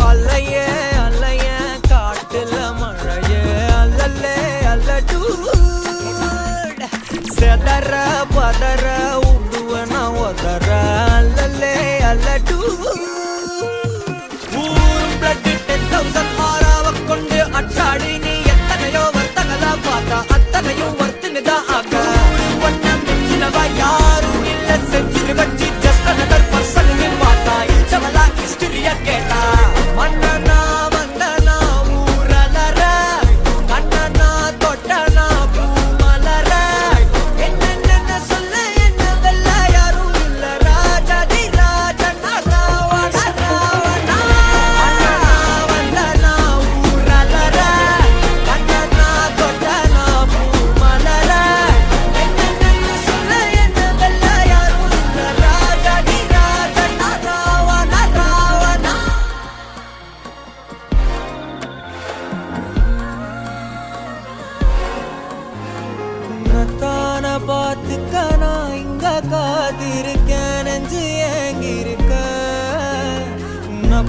அல்லையே அல்லைய காட்டுல மழையே அல்லல்லே அல்லடூ செதற பதற உடுவன ஒதற அல்லல்லே அல்லடூ ஊரும் பிளட் 10,000 ஆறாவ கொண்டு அச்சாடி நீ எத்தனையோ வர்த்தகலா பார்த்தா அத்தனையும் வர்த்தினுதான் ஆக ஒன்னம் மிஞ்சினவா யாரும் இல்ல செஞ்சு வச்சு ஜஸ்ட் அனதர் பர்சன் பார்த்தா இச்சவலா ஹிஸ்டரிய கேட்டா மன்னனா வந்தனா ஊரலர கண்ணனா தொட்டனா பூமலர என்ன சொல்ல என்ன வெல்ல யாரும் இல்ல ராஜாதி ராஜனா ராவண ராவணா வந்தனா ஊரலர கண்ணனா தொட்டனா பூமலர என்ன சொல்ல என்ன வெல்ல யாரும் இல்ல ராஜாதி ராஜனா ராவண ராவணா உன்னத்தான பார்த்துக்க நான் இங்க காத்திருக்கேன் நெஞ்சு ஏங்கிருக்க உன்னை